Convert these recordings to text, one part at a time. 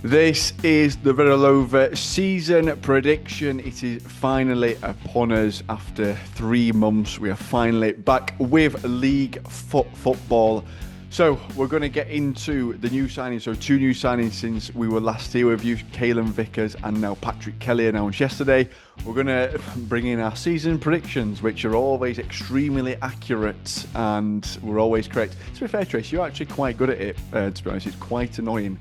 This is the Redallover season prediction. It is finally upon us after 3 months. We are finally back with League Football. So we're going to get into the new signings. So 2 new signings since we were last here with you. Caelan Vickers and now Patrick Kelly announced yesterday. We're going to bring in our season predictions, which are always extremely accurate and we're always correct. To be fair, Tracy, you're actually quite good at it, to be honest. It's quite annoying.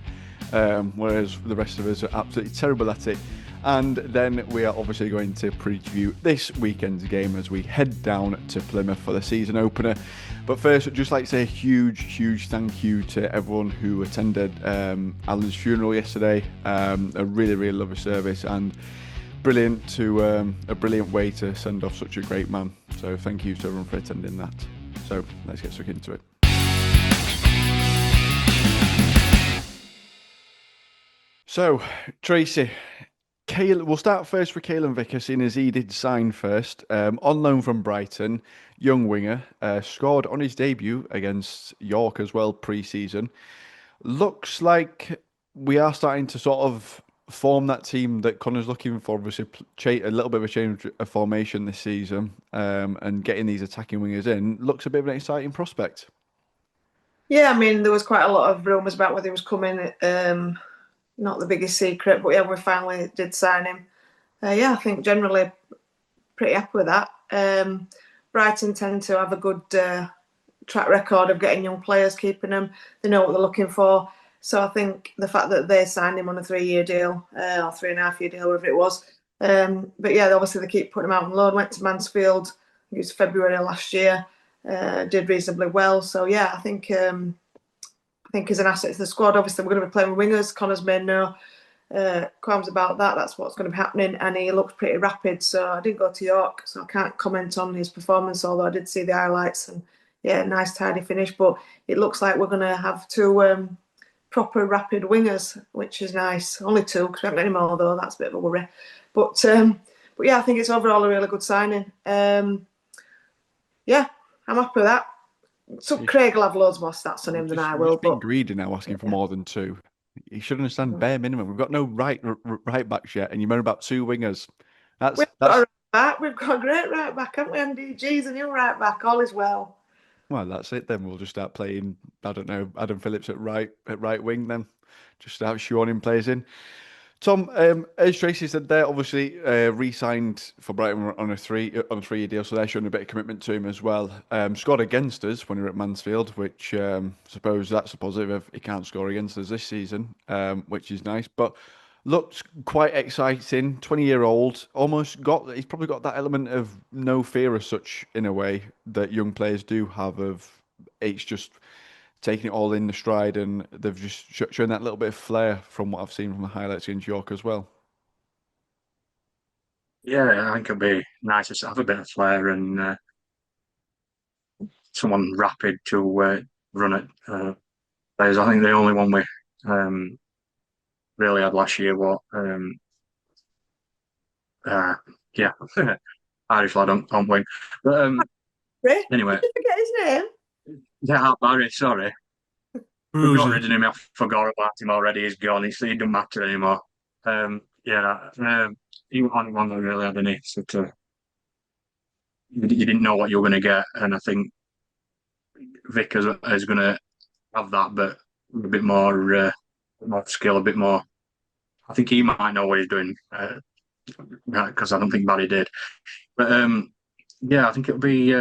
Whereas the rest of us are absolutely terrible at it. And then we are obviously going to preview this weekend's game as we head down to Plymouth for the season opener. But first, I'd just like to say a huge thank you to everyone who attended Alan's funeral yesterday. A really lovely service and brilliant a brilliant way to send off such a great man. So thank you to everyone for attending that. So let's get stuck into it. So, Tracy, we'll start first with Caelan Vickers, seeing as he did sign first. On loan from Brighton, young winger, scored on his debut against York as well pre-season. Looks like we are starting to sort of form that team that Connor's looking for, obviously a little bit of a change of formation this season, and getting these attacking wingers in looks a bit of an exciting prospect. Yeah, I mean, there was quite a lot of rumours about whether he was coming. Not the biggest secret, but yeah, we finally did sign him. Yeah, I think generally pretty happy with that. Brighton tend to have a good track record of getting young players, keeping them. They know what they're looking for. So I think the fact that they signed him on a 3-year deal, or 3.5-year deal, whatever it was. But yeah, obviously they keep putting him out on loan. Went to Mansfield, it was February last year, did reasonably well. So yeah, I think he's an asset to the squad. Obviously, we're going to be playing with wingers. Connor's made no qualms about that. That's what's going to be happening. And he looked pretty rapid. So I didn't go to York, so I can't comment on his performance, although I did see the highlights. And yeah, nice, tidy finish. But it looks like we're going to have 2 proper rapid wingers, which is nice. Only 2, because we haven't got any more, though. That's a bit of a worry. But yeah, I think it's overall a really good signing. Yeah, I'm happy with that. So Craig will have loads more stats on him than I We're will. just being But greedy now, asking for more than 2. You should understand bare minimum. We've got no right backs yet, and you're moaning about 2 wingers. we've got That's a right back. We've got a great right back, haven't we? MDG's a new right back. All is well. Well, that's it then. We'll just start playing. I don't know, Adam Phillips at right wing. Then just start shoehorning players in. Tom, as Tracy said, there obviously re-signed for Brighton on a 3-year deal, so they're showing a bit of commitment to him as well. Scored against us when we were at Mansfield, which suppose that's a positive if he can't score against us this season, which is nice. But looked quite exciting. 20-year-old, he's probably got that element of no fear as such in a way that young players do have. Of it's just taking it all in the stride, and they've just shown that little bit of flair from what I've seen from the highlights against York as well. Yeah, I think it'll be nice to have a bit of flair and someone rapid to run it. Players. I think the only one we um, really had last year was uh, yeah, Irish lad on wing. But Ray, anyway, did you forget his name? yeah, Barry, sorry. We've got Bruiser. rid of him. I forgot about him already. He's gone. He doesn't matter anymore. Yeah, he wasn't one that really had any sort of. You didn't know what you were going to get, and I think Vickers is going to have that, but a bit more skill, a bit more. I think he might know what he's doing because I don't think Barry did. But yeah, I think it'll be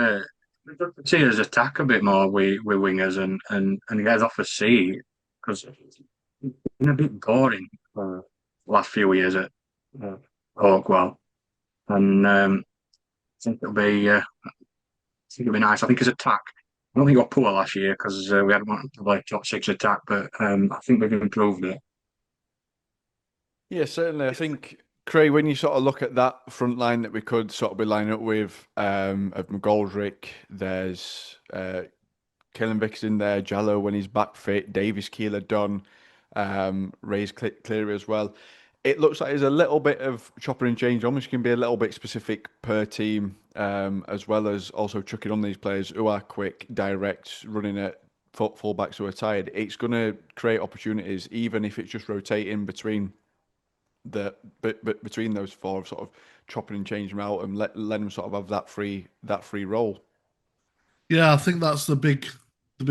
see us attack a bit more with wingers and get us off a seat because it's been a bit boring for the last few years at Oakwell, and I think it'll be nice. I think his attack. I don't think we got poor last year because we had one like top 6 attack, but I think we've improved it. Yeah, certainly. I think, Craig, when you sort of look at that front line that we could sort of be lining up with, of McGoldrick, there's Caelan Vickers in there, Jallo when he's back fit, Davis Keeler done, Ray's Cleary as well. It looks like there's a little bit of chopper and change, almost can be a little bit specific per team, as well as also chucking on these players who are quick, direct, running at fullbacks who are tired, it's going to create opportunities, even if it's just rotating between between those four, sort of chopping and changing them out and let them sort of have that free role. Yeah, I think that's the big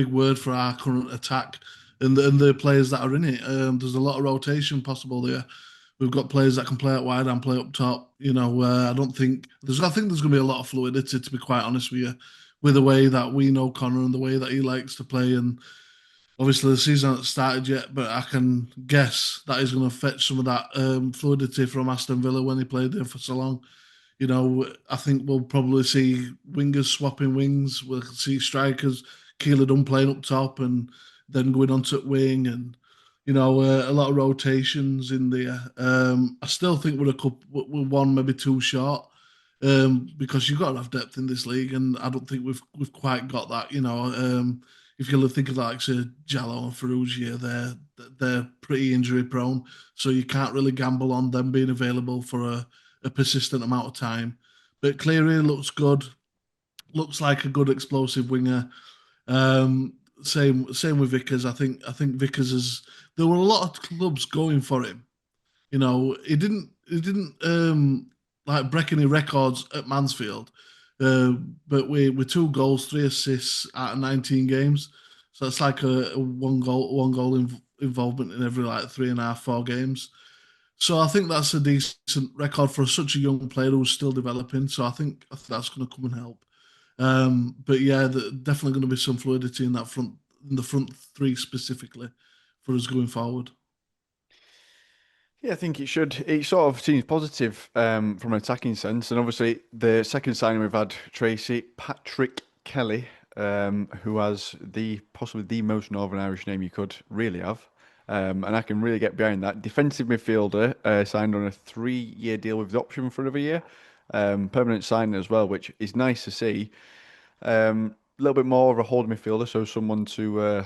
word for our current attack and the players that are in it. There's a lot of rotation possible there. We've got players that can play out wide and play up top. I don't think I think there's going to be a lot of fluidity, to be quite honest with you, with the way that we know Connor and the way that he likes to play. And obviously, the season hasn't started yet, but I can guess that he's going to fetch some of that fluidity from Aston Villa when he played there for so long. I think we'll probably see wingers swapping wings. We'll see strikers, Keeler Dunn playing up top and then going on to wing, and a lot of rotations in there. I still think we're one, maybe two short, because you've got to have depth in this league, and I don't think we've quite got that. If you think of that, like say Jallo and Ferrugia, they're pretty injury prone, so you can't really gamble on them being available for a persistent amount of time. But Cleary looks good, looks like a good explosive winger. Same with Vickers. I think Vickers is. There were a lot of clubs going for him. He didn't like break any records at Mansfield, but with 2 goals, 3 assists out of 19 games, so it's like a one goal involvement in every like 3.5, 4 games. So I think that's a decent record for such a young player who's still developing. So I think that's going to come and help. But yeah, definitely going to be some fluidity in the front three specifically for us going forward. Yeah, I think it should. It sort of seems positive from an attacking sense, and obviously the second signing we've had, Tracy Patrick Kelly, who has possibly the most Northern Irish name you could really have, and I can really get behind that. Defensive midfielder, signed on a 3-year deal with the option for another year, permanent signing as well, which is nice to see. A little bit more of a holding midfielder, so someone to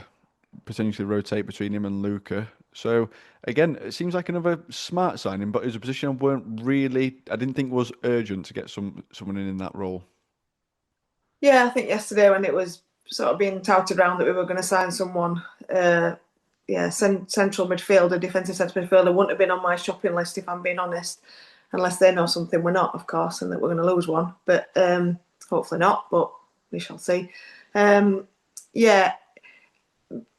potentially rotate between him and Luca. So again, it seems like another smart signing, but it was a position I didn't think was urgent to get someone in that role. Yeah, I think yesterday when it was sort of being touted around that we were going to sign someone, central midfielder, defensive centre midfielder wouldn't have been on my shopping list if I'm being honest, unless they know something we're not, of course, and that we're going to lose one. But hopefully not, but we shall see. Yeah,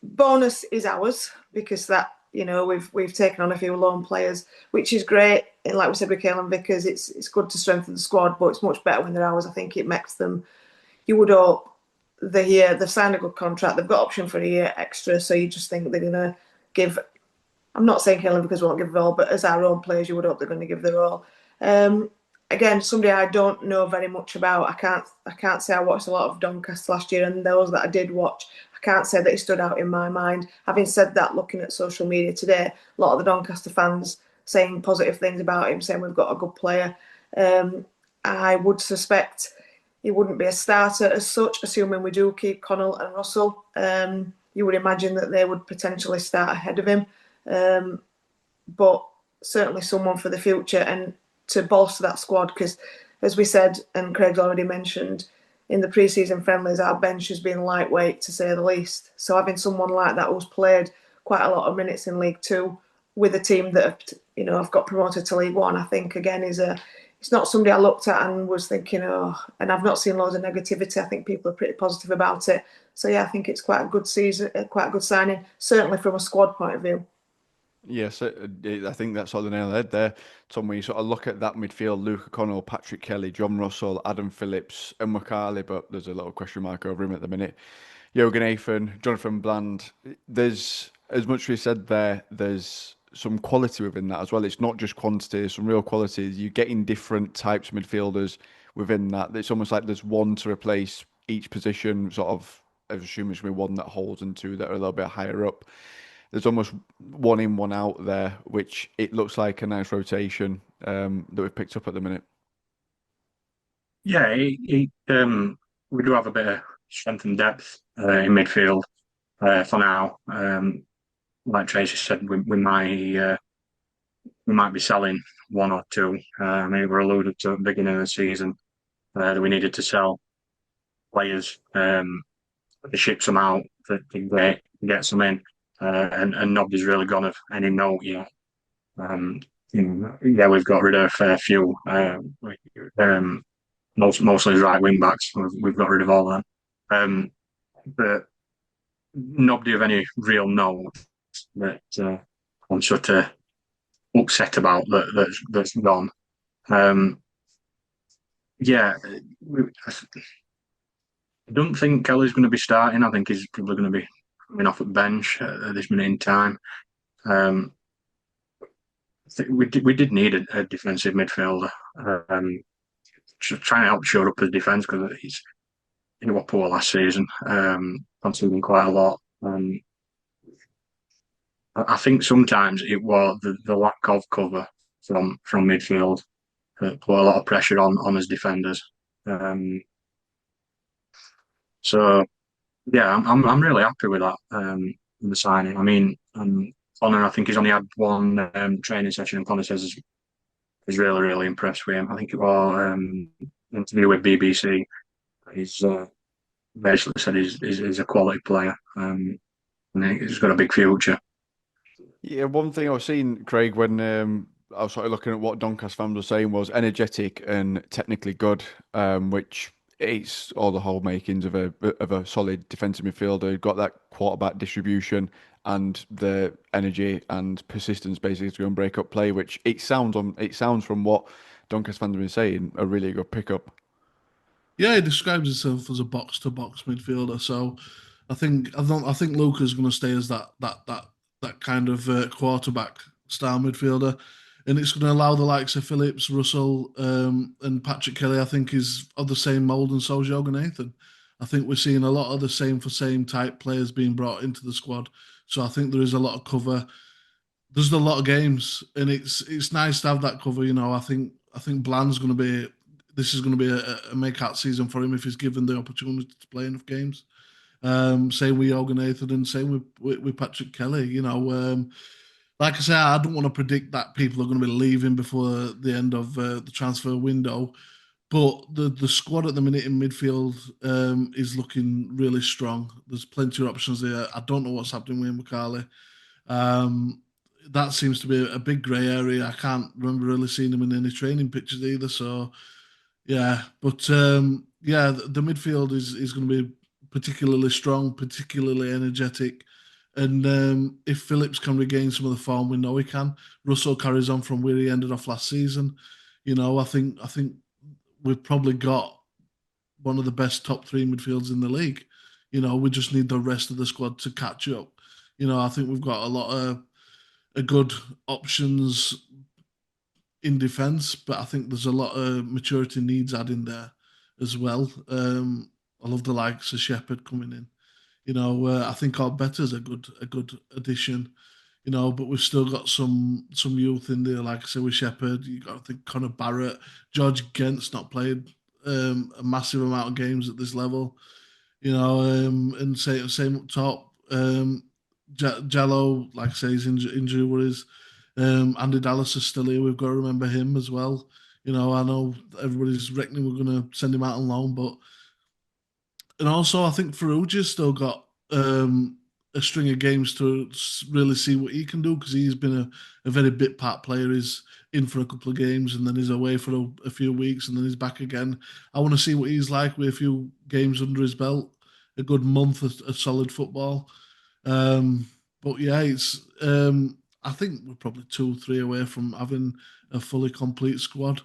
bonus is ours because that we've taken on a few loan players, which is great. And like we said with Caelan Vickers, it's good to strengthen the squad, but it's much better when they're ours. I think it makes them. You would hope they've signed a good contract. They've got option for a year extra, so you just think they're going to give. I'm not saying Caelan Vickers won't give it all, but as our own players, you would hope they're going to give their all. Again, somebody I don't know very much about. I can't say I watched a lot of Doncaster last year, and those that I did watch, I can't say that he stood out in my mind. Having said that, looking at social media today, a lot of the Doncaster fans saying positive things about him, saying we've got a good player. I would suspect he wouldn't be a starter as such, assuming we do keep Connell and Russell. You would imagine that they would potentially start ahead of him. But certainly someone for the future and to bolster that squad, because as we said, and Craig's already mentioned, in the pre-season friendlies, our bench has been lightweight to say the least. So having someone like that who's played quite a lot of minutes in League Two with a team that have got promoted to League One, I think again it's not somebody I looked at and was thinking, and I've not seen loads of negativity. I think people are pretty positive about it. So yeah, I think it's quite a good season, quite a good signing, certainly from a squad point of view. Yes, I think that's all the nail on the head there, Tom. When you sort of look at that midfield, Luke Connell, Patrick Kelly, John Russell, Adam Phillips, and McCarley, but there's a little question mark over him at the minute. Jogan Nathan, Jonathan Bland. There's, as much as we said there, there's some quality within that as well. It's not just quantity, there's some real quality. You're getting different types of midfielders within that. It's almost like there's one to replace each position, sort of, I assume it's going to be one that holds and two that are a little bit higher up. There's almost one in, one out there, which it looks like a nice rotation that we've picked up at the minute. Yeah, we do have a bit of strength and depth in midfield for now. Like Tracy said, we might be selling one or two. Maybe we're alluded to at the beginning of the season that we needed to sell players They ship some out to get some in, and nobody's really gone of any note yet. Um, yeah, we've got rid of a fair few. Mostly right wing backs. We've got rid of all that. But nobody of any real note that I'm sort of upset about that's gone. Um, yeah, I don't think Kelly's going to be starting. I think he's probably going to be coming off at bench at this minute in time. Um, we did need a defensive midfielder, trying to help shore up the defence because he's were poor last season, conceding quite a lot. I think sometimes it was the lack of cover from midfield that put a lot of pressure on his defenders. So yeah, I'm really happy with that the signing. I mean, Connor, I think he's only had one training session, and Connor says he's really really impressed with him. I think it was interview with BBC. He's basically said he's a quality player, and he's got a big future. Yeah, one thing I was seeing, Craig, when I was sort of looking at what Doncaster fans were saying was energetic and technically good, which it's all the whole makings of a solid defensive midfielder. Got that quarterback distribution and the energy and persistence basically to go and break up play, which it sounds from what Doncaster fans have been saying a really good pickup. Yeah, he describes himself as a box to box midfielder. So I think Luca's going to stay as that kind of quarterback style midfielder, and it's going to allow the likes of Phillips, Russell, and Patrick Kelly. I think is of the same mould, and so is Jorgen Nathan. I think we're seeing a lot of the same for same type players being brought into the squad. So I think there is a lot of cover. There's a lot of games, and it's nice to have that cover. I think Bland's going to be. This is going to be a make-out season for him if he's given the opportunity to play enough games. Same with Jorgen Nathan and same with Patrick Kelly. Like I say, I don't want to predict that people are going to be leaving before the end of the transfer window. But the squad at the minute in midfield is looking really strong. There's plenty of options there. I don't know what's happening with McCarley. Um, that seems to be a big grey area. I can't remember really seeing him in any training pictures either. So yeah, but yeah, the midfield is going to be particularly strong, particularly energetic. And if Phillips can regain some of the form, we know he can. Russell carries on from where he ended off last season. I think we've probably got one of the best top three midfields in the league. We just need the rest of the squad to catch up. I think we've got a lot of good options in defence, but I think there's a lot of maturity needs adding there as well. I love the likes of Shepherd coming in. I think our better's a good addition. But we've still got some youth in there, like I said with Shepherd. You got to think Connor Barrett, George Gent's not played a massive amount of games at this level. And same up top. Jallo, like I say, his injury worries. Andy Dallas is still here. We've got to remember him as well. I know everybody's reckoning we're going to send him out on loan, but and also I think Ferrugia's still got a string of games to really see what he can do because he's been a very bit part player. He's in for a couple of games and then he's away for a few weeks and then he's back again. I want to see what he's like with a few games under his belt, a good month of solid football. Um, but yeah, it's I think we're probably 2 3 away from having a fully complete squad.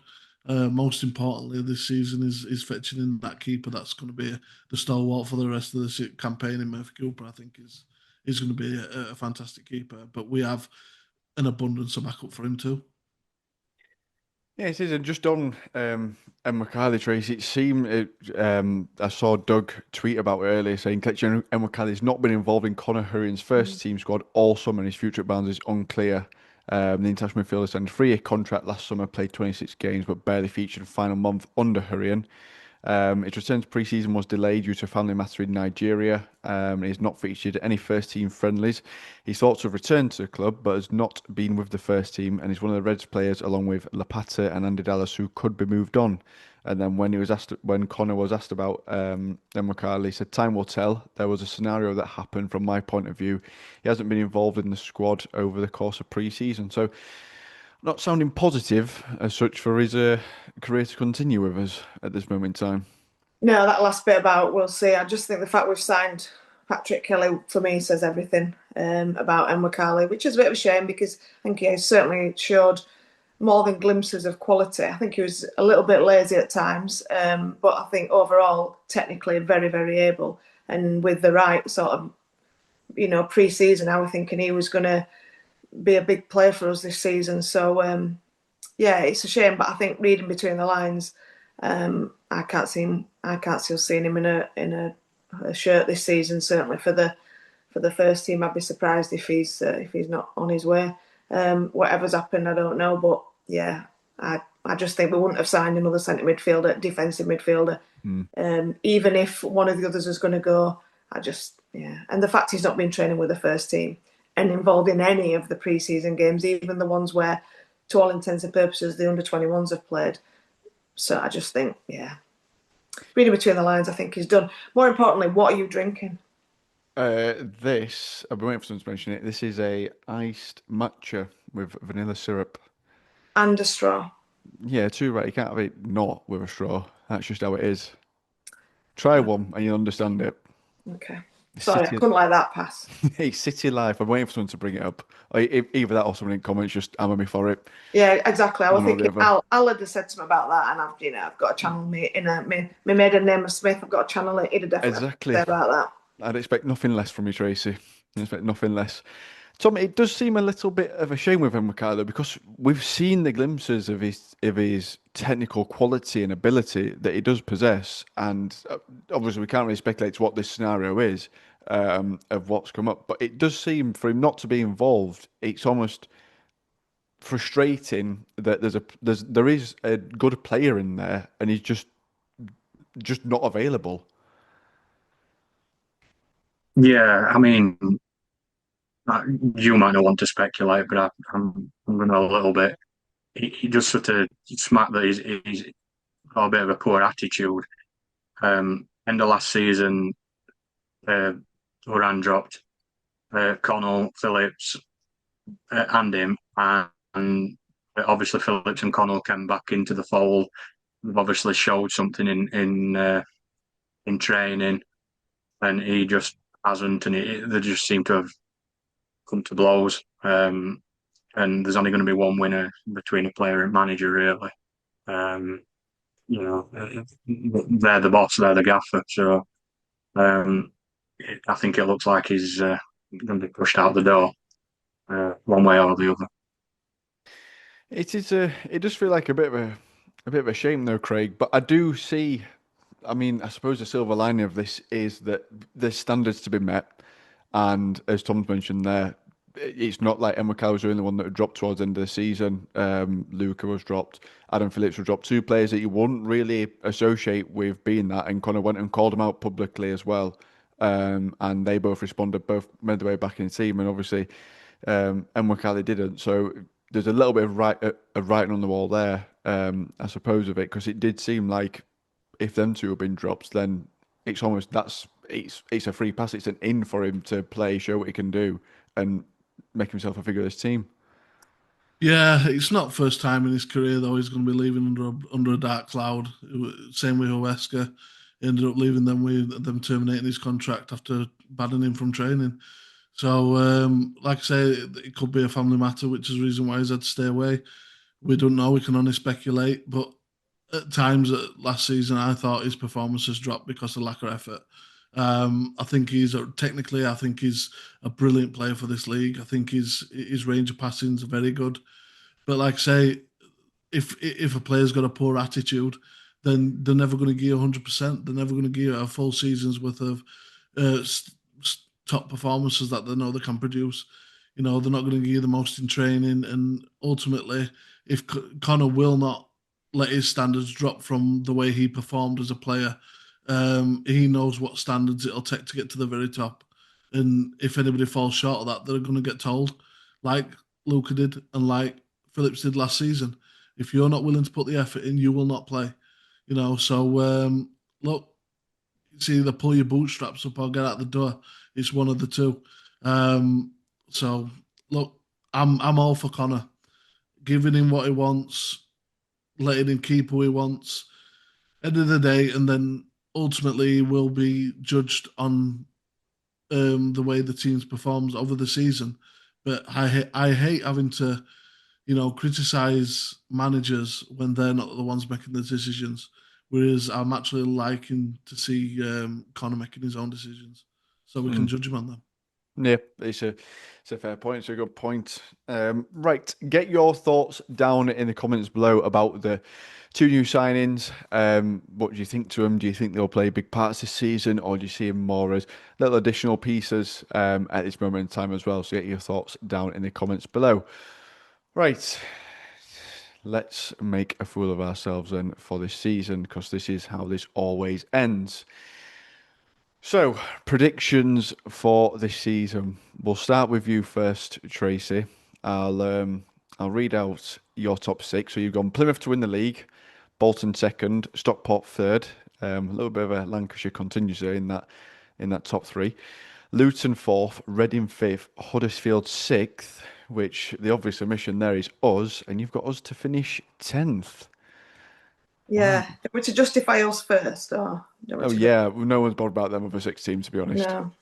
Most importantly, this season is fetching in that keeper that's going to be the stalwart for the rest of the campaign in Murphy Cooper. I think is going to be a fantastic keeper, but we have an abundance of backup for him too. Yeah, it is. And just on and McCarthy, Tracy, it seemed I saw Doug tweet about it earlier saying Kelechi McCarthy's not been involved in Conor Hurrian's first team squad all summer and his future at Barnsley is unclear. The international midfielder signed a 3-year contract last summer, played 26 games but barely featured in the final month under Hurrian. His return to pre-season was delayed due to a family matter in Nigeria. He's not featured any first-team friendlies. He's thought to have returned to the club, but has not been with the first team, and he's one of the Reds players, along with Lapata and Andy Dallas, who could be moved on. And then when Connor was asked about Emma Carley, he said, "Time will tell. There was a scenario that happened from my point of view. He hasn't been involved in the squad over the course of pre-season, so not sounding positive as such for his career to continue with us at this moment in time." No, that last bit about we'll see. I just think the fact we've signed Patrick Kelly for me says everything about Emma Carley, which is a bit of a shame because I think he certainly showed more than glimpses of quality. I think he was a little bit lazy at times, but I think overall, technically, very, very able. And with the right sort of, pre-season, I was thinking he was going to be a big player for us this season. So, yeah, it's a shame, but I think reading between the lines, I can't see us seeing him in a shirt this season. Certainly for the first team, I'd be surprised if he's not on his way. Whatever's happened, I don't know, but yeah, I just think we wouldn't have signed another centre midfielder, defensive midfielder, even if one of the others was going to go. And the fact he's not been training with the first team and involved in any of the pre-season games, even the ones where, to all intents and purposes, the under-21s have played. So I just think, yeah, reading between the lines, I think he's done. More importantly, what are you drinking? I've been waiting for someone to mention it. This is a iced matcha with vanilla syrup. And a straw. Yeah, too right. You can't have it not with a straw. That's just how it is. Try one and you'll understand it. Okay. Sorry, I couldn't let that pass. Hey, City Life. I'm waiting for someone to bring it up. Either that or someone in comments just hammer me for it. Yeah, exactly. I was One or the thinking other. Al had said something about that, and I've got a channel me in my maiden name is Smith. I've got a channel it. He'd have definitely Exactly. say about that. I'd expect nothing less from you, Tracy. I expect nothing less. Tom, it does seem a little bit of a shame with him, Ricardo, because we've seen the glimpses of his technical quality and ability that he does possess, and obviously we can't really speculate to what this scenario is of what's come up. But it does seem for him not to be involved. It's almost frustrating that there is a good player in there, and he's just not available. Yeah, I mean, you might not want to speculate, but I'm going to a little bit. He just sort of smack that he's got a bit of a poor attitude. End of last season, Duran dropped Connell, Phillips, and him, and obviously Phillips and Connell came back into the fold. They've obviously showed something in training, and he just hasn't, and they just seem to have come to blows. And there's only going to be one winner between a player and manager, really. Um, they're the boss, they're the gaffer. So I think it looks like he's going to be pushed out the door, one way or the other. It does feel like a bit of a shame though, Craig. But I do see. I mean, I suppose the silver lining of this is that there's standards to be met, and as Tom's mentioned there, it's not like Emma Cow was the only one that had dropped towards the end of the season. Luca was dropped. Adam Phillips was dropped. Two players that you wouldn't really associate with being that, and Connor went and called them out publicly as well. And they both responded, both made their way back in the team, and obviously Emma Kelly didn't. So there's a little bit of writing on the wall there, I suppose, of it, because it did seem like if them two have been dropped, then it's almost it's a free pass. It's an in for him to play, show what he can do, and make himself a figure of this team. Yeah, it's not first time in his career though. He's going to be leaving under a dark cloud. Same with Huesca. He ended up leaving them with them terminating his contract after banning him from training. So, like I say, it could be a family matter, which is the reason why he's had to stay away. We don't know. We can only speculate. But at times last season, I thought his performance has dropped because of lack of effort. I think technically, I think he's a brilliant player for this league. I think his range of passing is very good. But like I say, if a player's got a poor attitude, then they're never going to give you 100%. They're never going to give you a full season's worth of uh, top performances that they know they can produce. They're not going to give you the most in training. And ultimately, if Connor will not let his standards drop from the way he performed as a player, he knows what standards it'll take to get to the very top. And if anybody falls short of that, they're going to get told, like Luca did and like Phillips did last season. If you're not willing to put the effort in, you will not play. So look, it's either pull your bootstraps up or get out the door. It's one of the two. So look, I'm all for Connor, giving him what he wants, letting him keep who he wants. End of the day, and then ultimately will be judged on the way the teams performs over the season. But I hate having to, criticize managers when they're not the ones making the decisions. Whereas I'm actually liking to see Connor making his own decisions, so we can judge him on them. Yeah, it's a fair point. It's a good point. Right, get your thoughts down in the comments below about the 2 new signings. What do you think to them? Do you think they'll play big parts this season, or do you see them more as little additional pieces at this moment in time as well? So get your thoughts down in the comments below. Right, let's make a fool of ourselves then for this season, because this is how this always ends. So, predictions for this season. We'll start with you first, Tracy. I'll read out your top 6. So you've gone Plymouth to win the league, Bolton second, Stockport third. A little bit of a Lancashire contingency in that top 3. Luton fourth, Reading fifth, Huddersfield sixth. Which the obvious omission there is us, and you've got us to finish 10th. Yeah, do you want me to justify us first? Or yeah, no one's bothered about them other 6 teams, to be honest. No.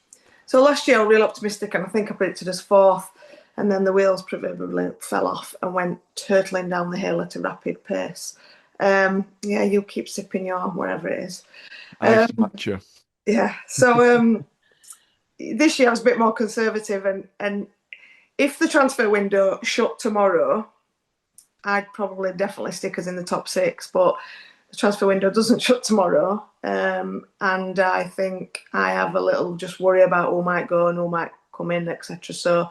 So last year I was real optimistic, and I think I predicted us 4th, and then the wheels proverbially fell off and went turtling down the hill at a rapid pace. You keep sipping your wherever it is. I match you. Yeah. So this year I was a bit more conservative, and if the transfer window shut tomorrow, I'd probably definitely stick us in the top 6, but the transfer window doesn't shut tomorrow. And I think I have a little just worry about who might go and who might come in, etc. So,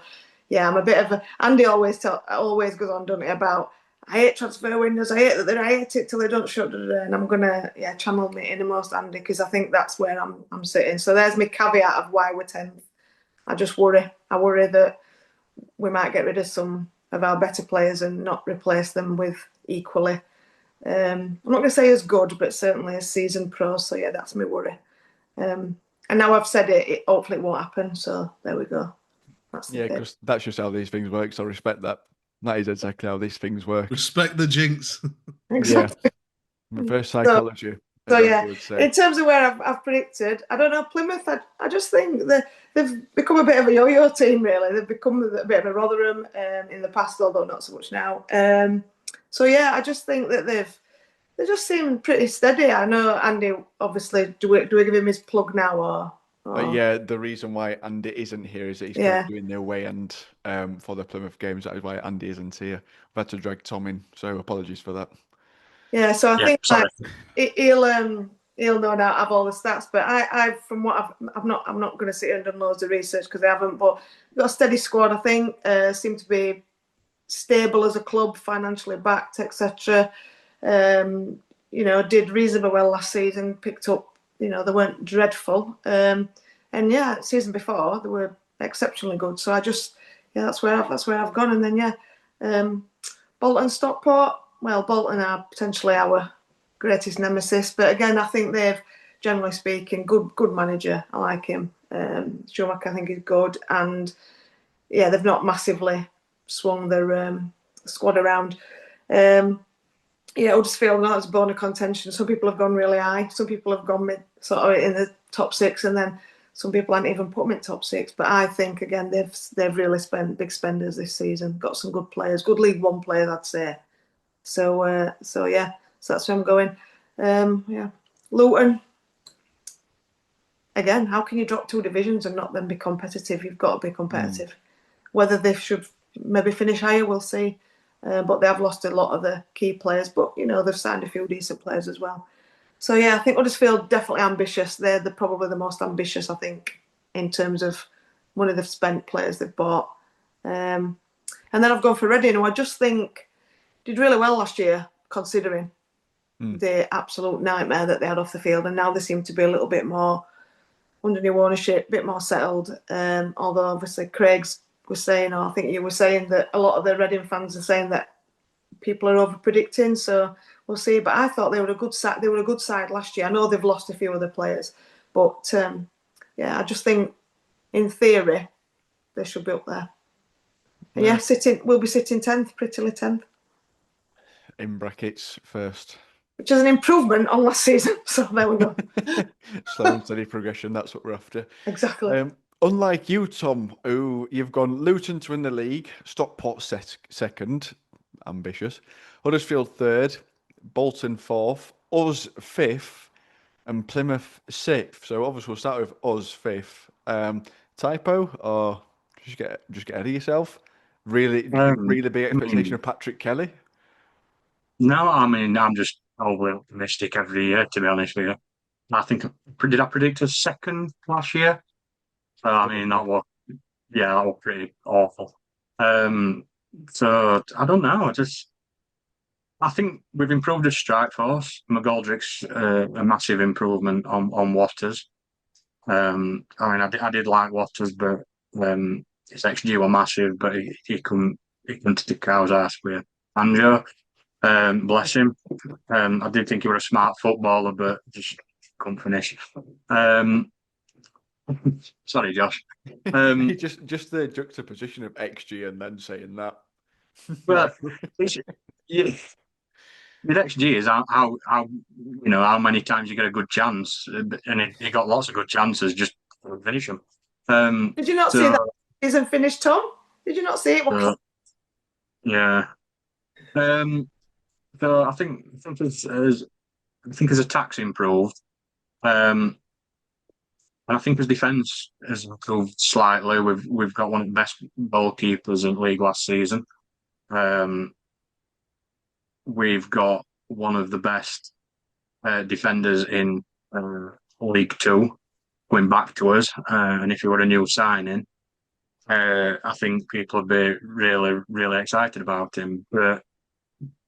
yeah, I'm a bit of a... Andy always goes on, doesn't he, about, I hate transfer windows, I hate it till they don't shut, and I'm going to channel me innermost Andy, because I think that's where I'm sitting. So there's my caveat of why we're 10th. I just worry. I worry that we might get rid of some of our better players and not replace them with equally. I'm not going to say as good, but certainly as seasoned pros. So yeah, that's my worry. And now I've said it, hopefully it won't happen. So there we go. Because that's just how these things work. So respect that. That is exactly how these things work. Respect the jinx. Exactly. Yeah. Reverse psychology. So yeah, in terms of where I've predicted, I don't know, Plymouth, I just think that they've become a bit of a yo-yo team, really. They've become a bit of a Rotherham in the past, although not so much now. So yeah, I just think that they just seem pretty steady. I know Andy, obviously, do we give him his plug now or? Yeah, the reason why Andy isn't here is that he's doing the away end for the Plymouth games. That is why Andy isn't here. We've had to drag Tom in, so apologies for that. Yeah, so I think he'll no doubt have all the stats, but I from what I'm not going to sit here and do loads of research because I haven't. But we've got a steady squad. I think seem to be stable as a club, financially backed, etc. Did reasonably well last season. Picked up, they weren't dreadful. And yeah, season before they were exceptionally good. So I just that's where I've gone. And then Bolton, Stockport. Well, Bolton are potentially our greatest nemesis, but again, I think they've, generally speaking, good manager. I like him. Schumacher, I think, is good, and they've not massively swung their squad around. Huddersfield, now it's a bone of contention. Some people have gone really high. Some people have gone mid, sort of in the top 6, and then some people haven't even put them in top 6. But I think again, they've really spent big spenders this season. Got some good players, good League One players, I'd say. So that's where I'm going. Luton. Again, how can you drop 2 divisions and not then be competitive? You've got to be competitive. Whether they should maybe finish higher, we'll see. But they have lost a lot of the key players. But they've signed a few decent players as well. So I think Huddersfield definitely ambitious. They're probably the most ambitious, I think, in terms of money they've spent, players they've bought. And then I've gone for Reading, who I just think did really well last year, considering the absolute nightmare that they had off the field. And now they seem to be a little bit more under new ownership, a bit more settled. Although obviously Craig's was saying, or I think you were saying, that a lot of the Reading fans are saying that people are over predicting. So we'll see. But I thought they were a good side. They were a good side last year. I know they've lost a few other players, but yeah, I just think in theory they should be up there. And yeah, we'll be sitting 10th, prettily 10th. In brackets first. Which is an improvement on last season. So there we go. Slow and steady progression, that's what we're after. Exactly. Unlike you, Tom, who you've gone Luton to win the league, Stockport second, ambitious, Huddersfield third, Bolton fourth, us fifth, and Plymouth sixth. So obviously we'll start with us fifth. Typo or just get ahead of yourself? Really big expectation of Patrick Kelly? No, I mean, I'm just overly optimistic every year, to be honest with you. I think, did I predict a second last year? I mean, that was pretty awful. So I don't know. I think we've improved the strike force. McGoldrick's a massive improvement on Waters. I mean, I did like Waters, but his XG were massive, but he couldn't stick cow's ass with Anjo. Bless him. I did think he was a smart footballer, but just couldn't finish. Sorry, Josh. Just the juxtaposition of XG and then saying that. But yeah, with XG is how many times you get a good chance, and he got lots of good chances, just couldn't finish them. Did you not see that season finished, Tom? Did you not see it? Yeah. So I think his attack's improved. And I think his defence has improved slightly. We've got one of the best goalkeepers in the league last season. We've got one of the best defenders in League Two going back to us. And if he were a new signing, I think people would be really, really excited about him. But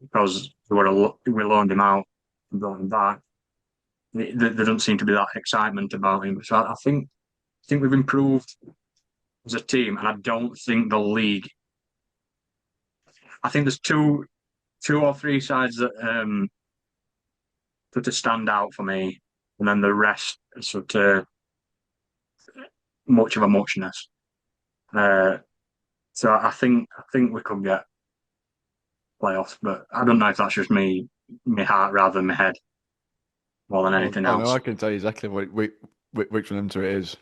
because we loaned him out and brought him back, there doesn't seem to be that excitement about him. So I think we've improved as a team, and I don't think the league. I think there's two or three sides that sort of stand out for me, and then the rest are sort of much of a muchness. So I think we could get playoffs, but I don't know if that's just my heart rather than my head more than anything else. No, I can tell you exactly which one of them two it is.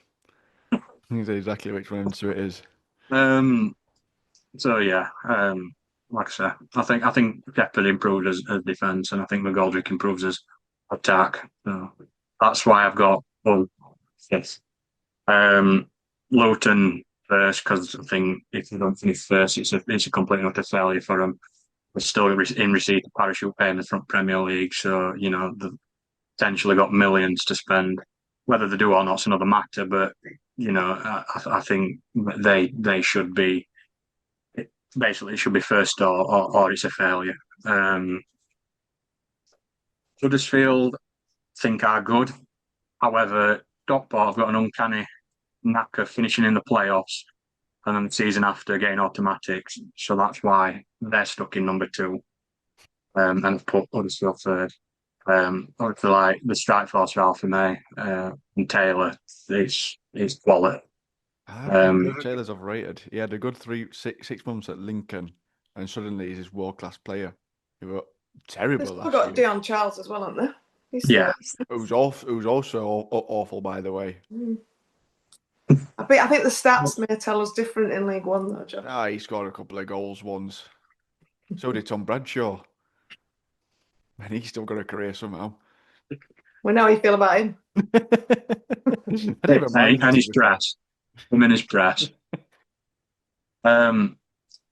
I can tell you exactly which one of them two it is. So yeah, like I say, I think Beckett improved as defence, and I think McGoldrick improves as attack. So that's why I've got fifth. Luton first, because I think if they don't finish first, it's a complete and utter failure for them. We're still in receipt of parachute payments from Premier League, so they've potentially got millions to spend. Whether they do or not is another matter, but I think they should be. Basically, it should be first or it's a failure. Huddersfield think are good. However, Stockport have got an uncanny knack of finishing in the playoffs and then the season after getting automatics. So that's why they're stuck in number 2. And I've put Huddersfield third. Obviously, like the strike force for Alfie May and Taylor is quality. I think Taylor's overrated. He had a good 6 months at Lincoln, and suddenly he's this world-class player. He was terrible last year. We've got Dion Charles as well, haven't they? Yeah. It was also awful, by the way. I think the stats may tell us different in League One, though, Joe. He scored a couple of goals once. So did Tom Bradshaw. And he's still got a career somehow. We know how you feel about him. And his dress. Him and his dress.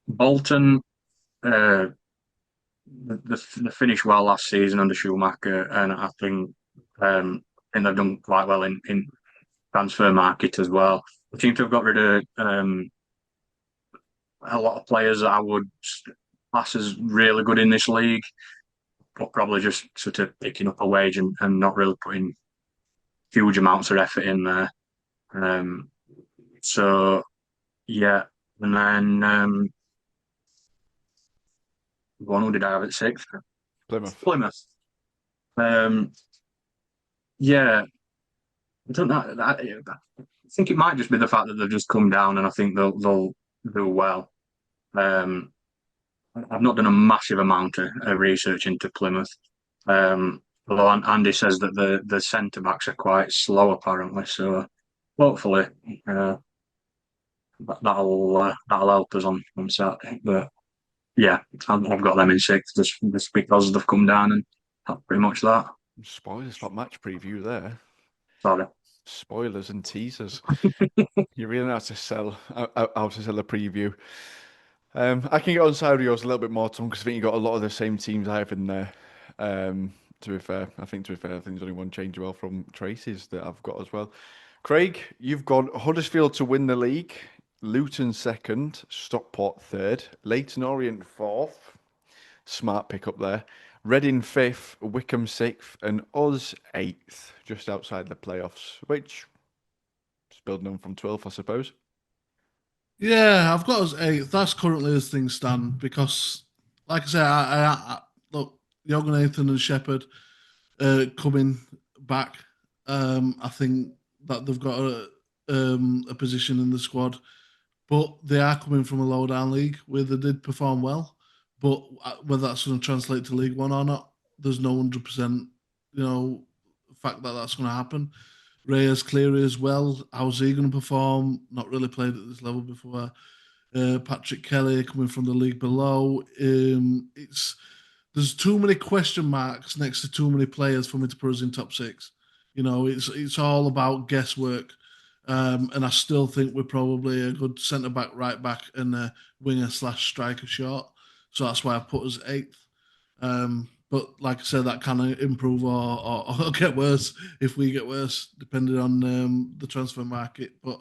Bolton, they finished well last season under Schumacher, and I think they've done quite well in transfer market as well. They seem to have got rid of a lot of players that I would class as really good in this league, but probably just sort of picking up a wage and not really putting huge amounts of effort in there. So yeah, and then one who did I have at 6th? Plymouth. Plymouth. Yeah, I don't know. I think it might just be the fact that they've just come down, and I think they'll do well. Um, I've not done a massive amount of research into Plymouth. Although Andy says that the centre backs are quite slow apparently, so hopefully that'll help us on Saturday. But yeah, I've got them in sixth just because they've come down, and that's pretty much that. Spoilers for match preview there. Sorry. Spoilers and teasers. You really know how to sell a preview. I can get on side of yours a little bit more, Tom, because I think you got a lot of the same teams I have in there. To be fair, I think there's only one change well from Tracy's that I've got as well. Craig, you've got Huddersfield to win the league, Luton second, Stockport third, Leyton Orient fourth. Smart pick up there. Reading fifth, Wickham sixth, and us eighth, just outside the playoffs, which is building on from 12th, I suppose. Yeah, I've got us eighth. That's currently as things stand because, like I say, I look, Jorgen Nathan and Shepherd coming back. I think that they've got a position in the squad, but they are coming from a lower down league where they did perform well. But whether that's going to translate to League One or not, there's no 100%, fact that that's going to happen. Reyes Cleary as well. How's he going to perform? Not really played at this level before. Patrick Kelly coming from the league below. There's too many question marks next to too many players for me to put us in top six. It's all about guesswork. And I still think we're probably a good centre back, right back, and a winger / striker short. So that's why I put us eighth. But like I said, that can improve or get worse if we get worse, depending on the transfer market. But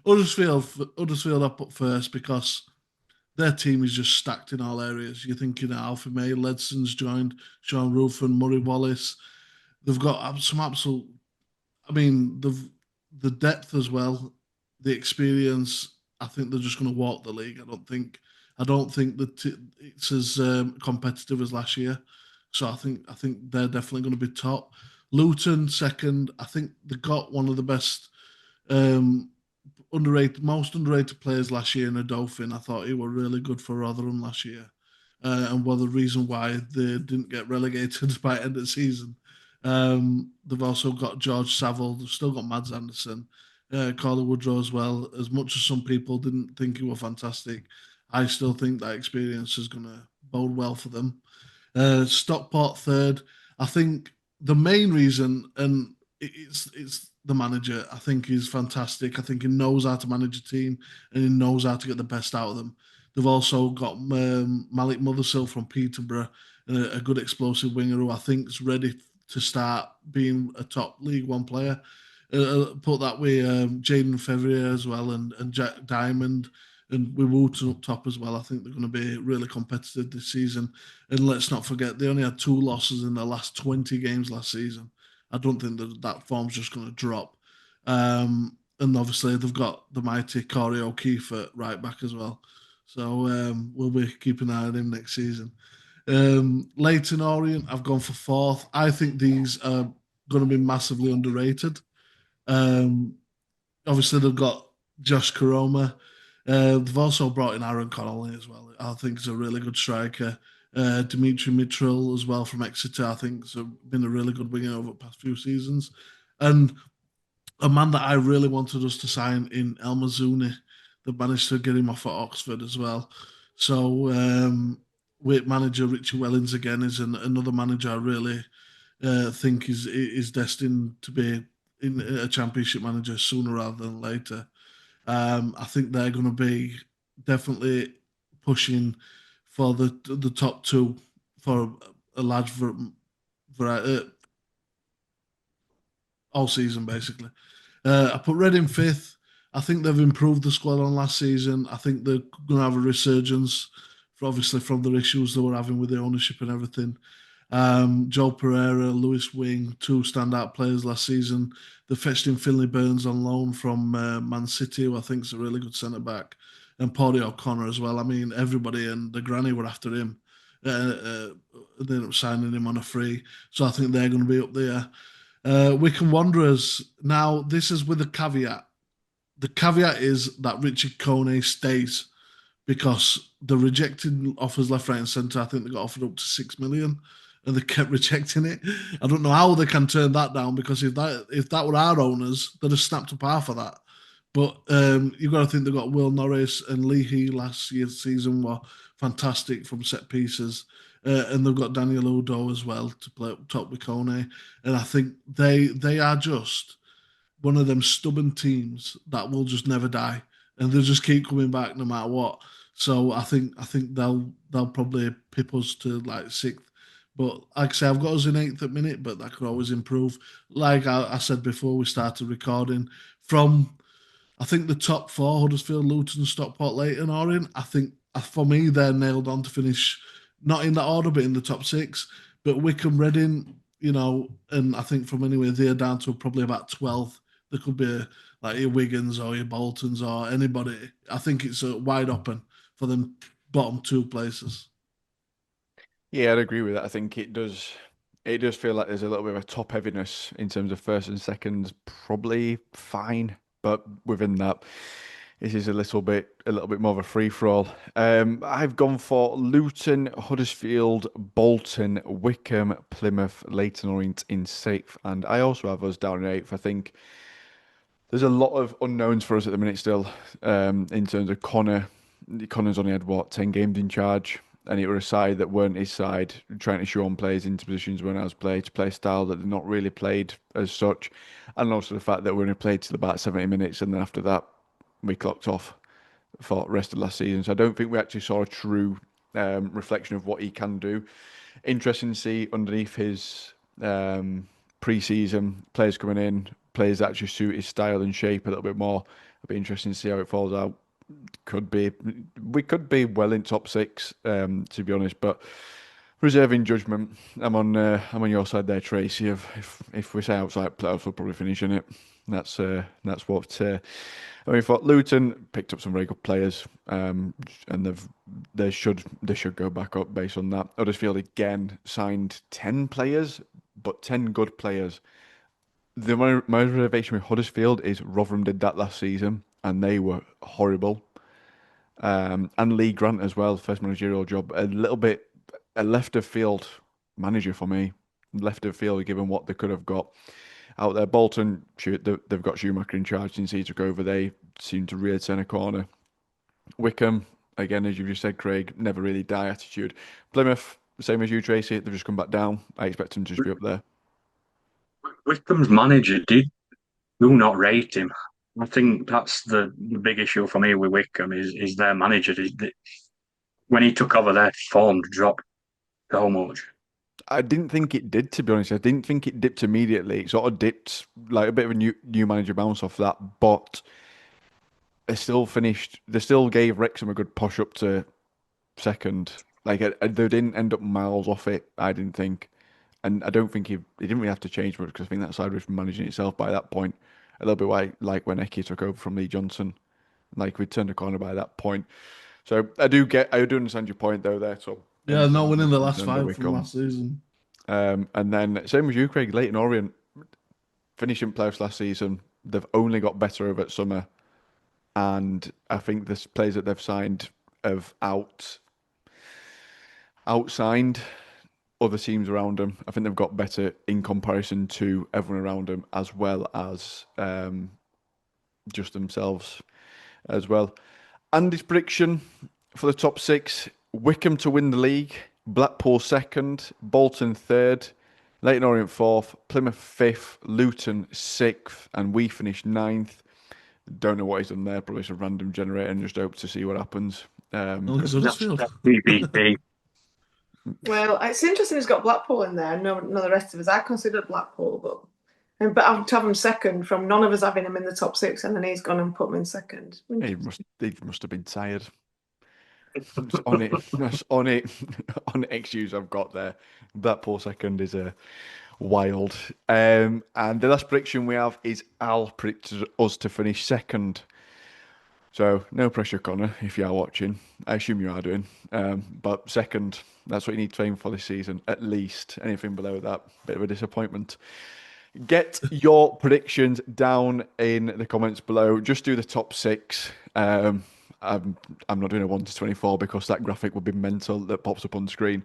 Huddersfield I put first because their team is just stacked in all areas. You're thinking Alfie May, Ledson's joined, Sean Ruffin, Murray Wallace. They've got some absolute. I mean, the depth as well, the experience. I think they're just going to walk the league. I don't think that it's as competitive as last year. So I think they're definitely going to be top. Luton second. I think they got one of the best most underrated players last year in a Dolphin. I thought he were really good for Rotherham last year, and was the reason why they didn't get relegated by end of the season. They've also got George Saville. They've still got Mads Anderson, Carly Woodrow as well. As much as some people didn't think he was fantastic, I still think that experience is going to bode well for them. Stockport third. I think the main reason, and it's the manager. I think he's fantastic. I think he knows how to manage a team and he knows how to get the best out of them. They've also got Malik Mothersill from Peterborough, a good explosive winger who I think is ready to start being a top League One player. Put that way, Jaden Fevrier as well, and Jack Diamond, and with Wooten up top as well. I think they're going to be really competitive this season. And let's not forget, they only had 2 losses in the last 20 games last season. I don't think that form's just going to drop. And obviously, they've got the mighty Corey O'Keefe at right back as well. So we'll be keeping an eye on him next season. Leyton Orient, I've gone for fourth. I think these are going to be massively underrated. Obviously, they've got Josh Karoma. They've also brought in Aaron Connolly as well. I think he's a really good striker. Dimitri Mitchell as well from Exeter. I think has been a really good winger over the past few seasons. And a man that I really wanted us to sign in El Mazzuni. They've managed to get him off at Oxford as well. So with manager Richie Wellings again is another manager I really think is destined to be in a championship manager sooner rather than later. I think they're going to be definitely pushing for the top 2 for a large variety all season basically. I put Reading 5th. I think they've improved the squad on last season. I think they're going to have a resurgence, obviously from the issues they were having with the ownership and everything. Joe Pereira, Lewis Wing, 2 standout players last season. They fetched in Finley Burns on loan from Man City, who I think is a really good centre back, and Paulie O'Connor as well. I mean, everybody and the granny were after him. They ended up signing him on a free, so I think they're going to be up there. Wycombe Wanderers. Now, this is with a caveat. The caveat is that Richard Coney stays because the rejected offers left, right, and centre. I think they got offered up to 6 million, and they kept rejecting it. I don't know how they can turn that down because if that were our owners, they'd have snapped up half of that. But you've got to think they've got Will Norris and Leahy last year's season were fantastic from set pieces. And they've got Daniel Udo as well to play up top with Kone. And I think they are just one of them stubborn teams that will just never die, and they'll just keep coming back no matter what. So I think they'll probably pip us to like sixth. But like I say, I've got us in eighth at minute, but that could always improve. Like I said before we started recording, from I think the top four, Huddersfield, Luton, Stockport, Leighton are in. I think for me, they're nailed on to finish not in that order, but in the top six. But Wycombe, Reading, and I think from anywhere they're down to probably about 12th. There could be like your Wiggins or your Boltons or anybody. I think it's wide open for them bottom two places. Yeah, I'd agree with that. I think it does. It does feel like there's a little bit of a top heaviness in terms of first and seconds. Probably fine, but within that, this is a little bit more of a free for all. I've gone for Luton, Huddersfield, Bolton, Wycombe, Plymouth, Leighton Orient in sixth, and I also have us down in eighth. I think there's a lot of unknowns for us at the minute still, in terms of Connor. Connor's only had, what, 10 games in charge, and it were a side that weren't his side, trying to show on players into positions when I was played, to play a style that they're not really played as such, and also the fact that we only played till about 70 minutes, and then after that, we clocked off for the rest of last season. So I don't think we actually saw a true reflection of what he can do. Interesting to see underneath his pre-season players coming in, players that actually suit his style and shape a little bit more. It'll be interesting to see how it falls out. We could be well in top six, to be honest, but reserving judgment. I'm on your side there, Tracy. If we say outside playoffs, we'll probably finish in it. That's what. I mean, for Luton picked up some very good players, and they should go back up based on that. Huddersfield again signed 10 players, but 10 good players. My reservation with Huddersfield is Rotherham did that last season, and they were horrible. And Lee Grant as well, first managerial job, a left of field manager for me. Left of field, given what they could have got out there. Bolton, they've got Schumacher in charge since he took over. They seem to really turn a corner. Wycombe, again, as you just said, Craig, never really die attitude. Plymouth, same as you, Tracy, they've just come back down. I expect them to just be up there. Wycombe's manager do not rate him. I think that's the big issue for me with Wycombe is their manager. When he took over, their form dropped so much. I didn't think it did, to be honest. I didn't think it dipped immediately. It sort of dipped like a bit of a new manager bounce off that, but they still finished. They still gave Wrexham a good push up to second. Like they didn't end up miles off it. I didn't think, and I don't think he didn't really have to change much because I think that side was managing itself by that point. A little bit like when Eki took over from Lee Johnson. Like we turned a corner by that point. So I do understand your point though there. So yeah, not winning the last five from last season. And then same as you, Craig. Leighton Orient finishing playoffs last season. They've only got better over at summer, and I think the players that they've signed have outsigned other teams around them. I think they've got better in comparison to everyone around them, as well as just themselves as well. Andy's prediction for the top six: Wycombe to win the league, Blackpool second, Bolton third, Leighton Orient fourth, Plymouth fifth, Luton sixth, and we finished ninth. Don't know what he's done there, probably some random generator, and just hope to see what happens. PPP. Well, it's interesting he's got Blackpool in there. No, the rest of us. I considered Blackpool, but I would have him second from none of us having him in the top six, and then he's gone and put him in second. He must have been tired. on XUs I've got there. Blackpool second is a wild. And the last prediction we have is Al predicted us to finish second. So no pressure, Connor, if you are watching. I assume you are doing. But second, that's what you need to aim for this season. At least anything below that, bit of a disappointment. Get your predictions down in the comments below. Just do the top six. I'm not doing a 1 to 24 because that graphic would be mental that pops up on screen.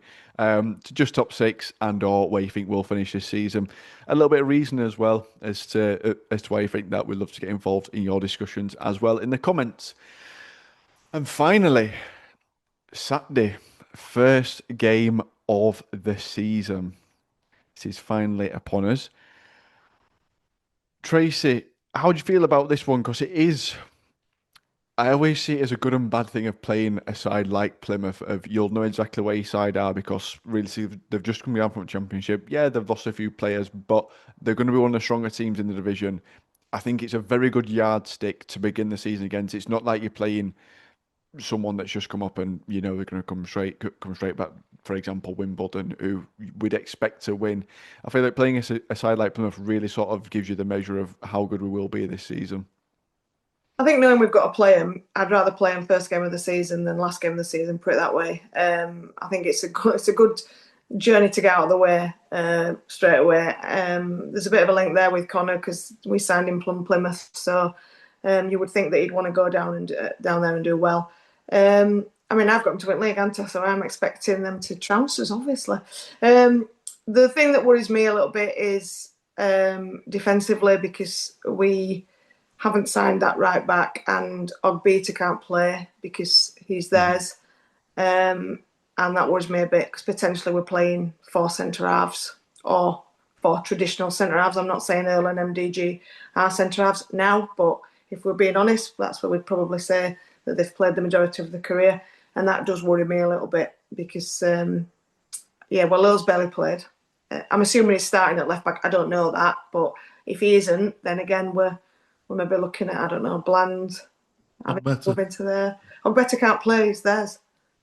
Just top six and or where you think we'll finish this season. A little bit of reason as well as to why you think that. We'd love to get involved in your discussions as well in the comments. And finally, Saturday, first game of the season. This is finally upon us. Tracy, how do you feel about this one? Because it is, I always see it as a good and bad thing of playing a side like Plymouth. Of you'll know exactly where your side are because really they've just come down from the Championship. Yeah, they've lost a few players, but they're going to be one of the stronger teams in the division. I think it's a very good yardstick to begin the season against. It's not like you're playing someone that's just come up and you know they're going to come straight back. For example, Wimbledon, who we'd expect to win. I feel like playing a side like Plymouth really sort of gives you the measure of how good we will be this season. I think knowing we've got to play them, I'd rather play them first game of the season than last game of the season. Put it that way. I think it's a good journey to get out of the way straight away. There's a bit of a link there with Connor because we signed him from Plymouth, so you would think that he'd want to go down there and do well. I mean, I've got them to win league, haven't I? So I'm expecting them to trounce us, obviously. The thing that worries me a little bit is defensively because we haven't signed that right back and Ogbeta can't play because he's theirs. And that worries me a bit because potentially we're playing 4 centre halves or 4 traditional centre halves. I'm not saying Earl and MDG are centre halves now, but if we're being honest, that's what we'd probably say that they've played the majority of their career. And that does worry me a little bit because, Earl's barely played. I'm assuming he's starting at left back. I don't know that, but if he isn't, then again, we're maybe looking at, I don't know, Bland. Move into there. Ogbeta can't play, he's theirs.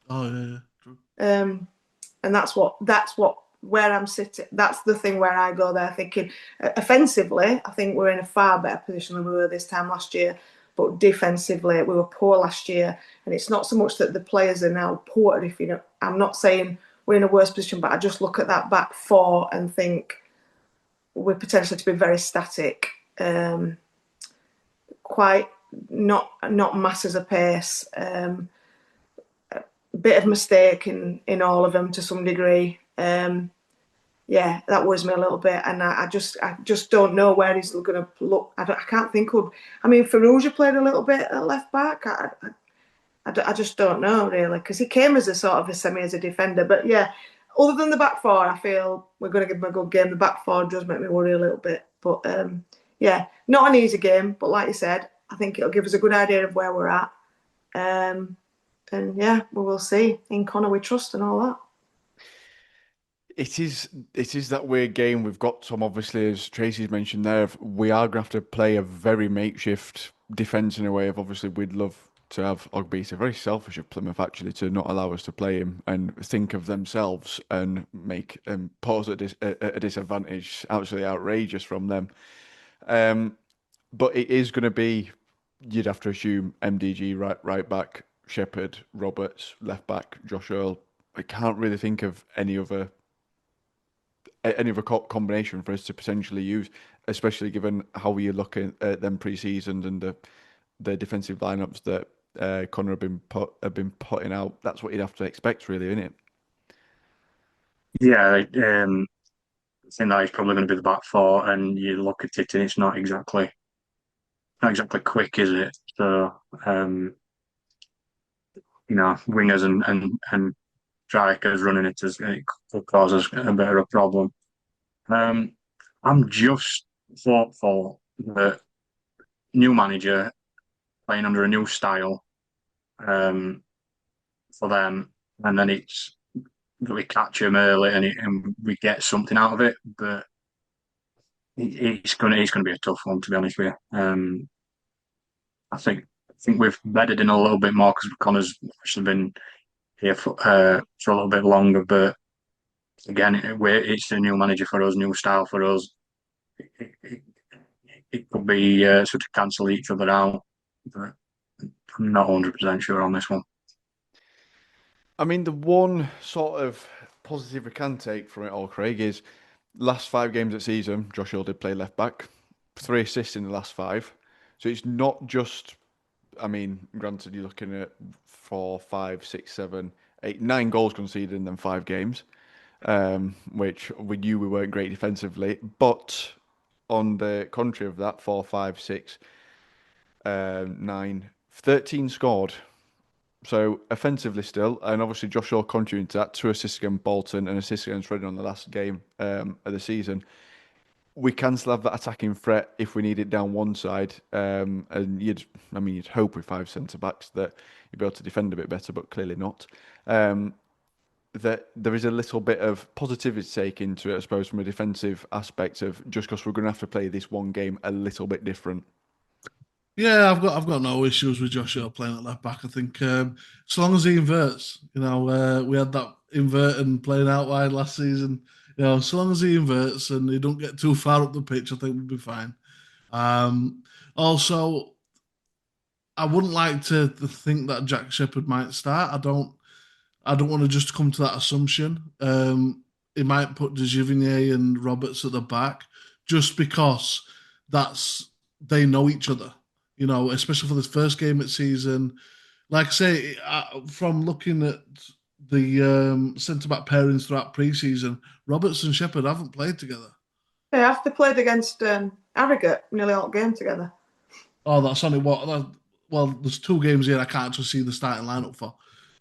Oh, yeah, true. And that's where I'm sitting. That's the thing where I go there thinking, offensively, I think we're in a far better position than we were this time last year. But defensively, we were poor last year. And it's not so much that the players are now poor. If you know, I'm not saying we're in a worse position, but I just look at that back 4 and think we're potentially to be very static. Quite not masses of pace. A bit of mistake in all of them to some degree. That worries me a little bit, and I just don't know where he's going to look. I can't think of. I mean, Farrugia played a little bit at left back. I just don't know really because he came as a sort of as a defender. But yeah, other than the back 4, I feel we're going to give him a good game. The back 4 does make me worry a little bit, but not an easy game. But like you said, I think it'll give us a good idea of where we're at. And we will see. In Connor, we trust and all that. It is that weird game. We've got some, obviously, as Tracy's mentioned there, we are going to have to play a very makeshift defence in a way of, obviously, we'd love to have Ogbeta, very selfish of Plymouth, actually, to not allow us to play him and think of themselves and make pose at a disadvantage. Absolutely outrageous from them. But it is going to be, you'd have to assume, MDG right back, Shepherd, Roberts, left back, Josh Earl. I can't really think of any other combination for us to potentially use, especially given how we look at them pre-season and the defensive lineups that Connor have been putting out. That's what you'd have to expect, really, isn't it? Yeah, I think that is probably going to be the back 4, and you look at it and it's not exactly quick, is it? So, wingers and strikers running it could cause us a bit of a problem. I'm just hopeful that new manager playing under a new style for them, and then it's that we catch him early and we get something out of it. But it's going to be a tough one, to be honest with you. I think we've bedded in a little bit more because Connor's actually been here for a little bit longer. But again, it's a new manager for us, new style for us. It could be sort of cancel each other out. But I'm not 100% sure on this one. I mean, the one sort of positive we can take from it all, Craig, is last 5 games of the season, Josh Hill did play left back, 3 assists in the last 5. So it's not just, I mean, granted, you're looking at 4, 5, 6, 7, 8, 9 goals conceded in them 5 games, which we knew we weren't great defensively. But on the contrary of that, 4, 5, 6, 9, 13 scored. So offensively still, and obviously Josh Shaw contributing to that, 2 assists against Bolton and assist against Reading on the last game of the season. We can still have that attacking threat if we need it down one side. And you'd hope with 5 centre-backs that you'd be able to defend a bit better, but clearly not. That there is a little bit of positivity to take into it, I suppose, from a defensive aspect of just because we're going to have to play this one game a little bit different. Yeah, I've got no issues with Josh Hill playing at left back. I think as long as he inverts, we had that invert and playing out wide last season. So long as he inverts and he don't get too far up the pitch, I think we'll be fine. Also, I wouldn't like to think that Jack Shepherd might start. I don't want to just come to that assumption. He might put De Givigny and Roberts at the back just because they know each other. Especially for this first game of the season. Like I say, from looking at the centre back pairings throughout pre-season, Roberts and Shepherd haven't played together. Yeah, they played against Harrogate nearly all game together. Oh, that's only what. Well, there's 2 games here I can't actually see the starting lineup for.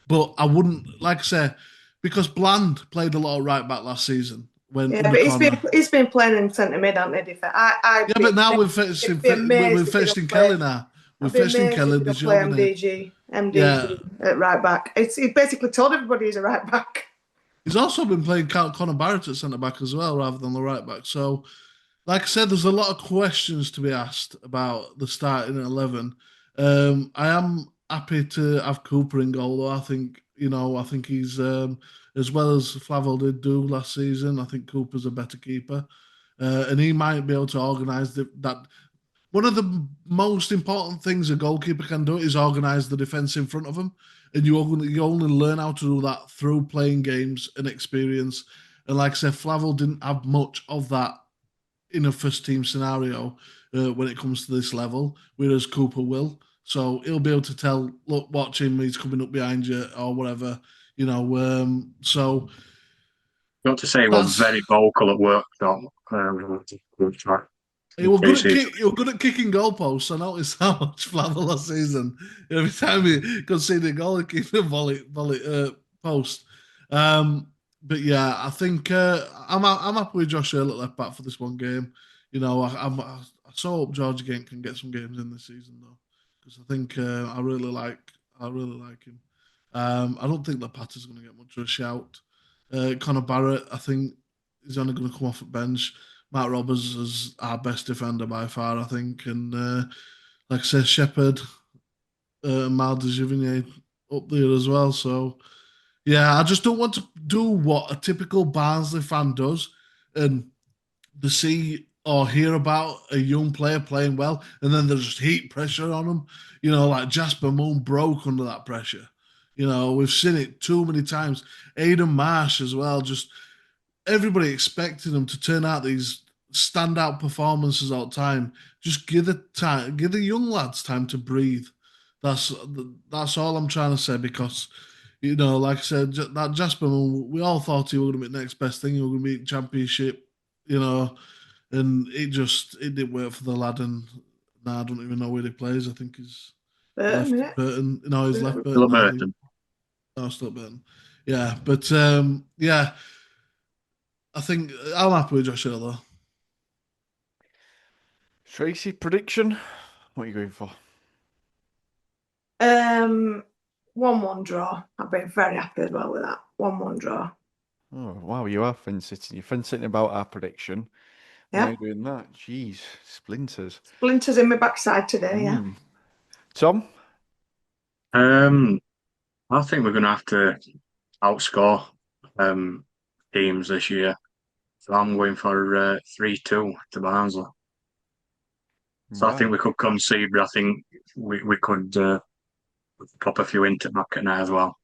But I wouldn't, like I say, because Bland played a lot of right back last season when Yeah, in the but he's been playing in centre mid, hasn't he? Yeah, but now we've fetched in Kelly now. We've I'd be fetched in amazed if Kelly, he the don't play Giovanni. MDG Yeah. at right back. He basically told everybody he's a right back. He's also been playing Conor Barrett at centre back as well, rather than the right back. So, like I said, there's a lot of questions to be asked about the starting 11. I am happy to have Cooper in goal, though. I think he's as well as Flavel did do last season. I think Cooper's a better keeper, and he might be able to organise that. One of the most important things a goalkeeper can do is organise the defence in front of him, and you only learn how to do that through playing games and experience. And like I said, Flavel didn't have much of that in a first team scenario when it comes to this level, whereas Cooper will. So he'll be able to tell, look, watch him, he's coming up behind you or whatever, so Not to say we're that's very vocal at work, though. you were good at kicking goalposts. I noticed how much Flavel last season. Every time he conceded a goal, he kicked a volley post. But yeah, I think I'm happy with Josh Earl at left back for this one game. I so hope George again can get some games in this season though, because I think I really like him. I don't think that Patter's going to get much of a shout. Conor Barrett, I think, is only going to come off at bench. Matt Roberts is our best defender by far, I think, and like I said, Shepherd, Mal de Givigny up there as well. So yeah, I just don't want to do what a typical Barnsley fan does and to see or hear about a young player playing well and then there's just heat pressure on them. Like Jasper Moon broke under that pressure. We've seen it too many times. Aidan Marsh as well. Just everybody expecting them to turn out these standout performances all the time. Just give the young lads time to breathe. That's all I'm trying to say because like I said, that Jasper, we all thought he was going to be the next best thing. He was going to be championship, and it didn't work for the lad. And now I don't even know where he plays. I think he's left Burton. No, he's left Burton now. No, still Burton. Yeah, but yeah, I think I'm happy with Josh Hill though. Tracy, prediction? What are you going for? 1-1 draw. I'd be very happy as well with that. 1-1 draw. Oh, wow, you are fence-sitting. You're fence-sitting about our prediction. Yeah. Now you're doing that. Jeez, splinters. Splinters in my backside today, yeah. Tom? I think we're going to have to outscore teams this year. So I'm going for 3-2 to Barnsley. So I think we could concede, but I think we could pop a few into Beckett now as well.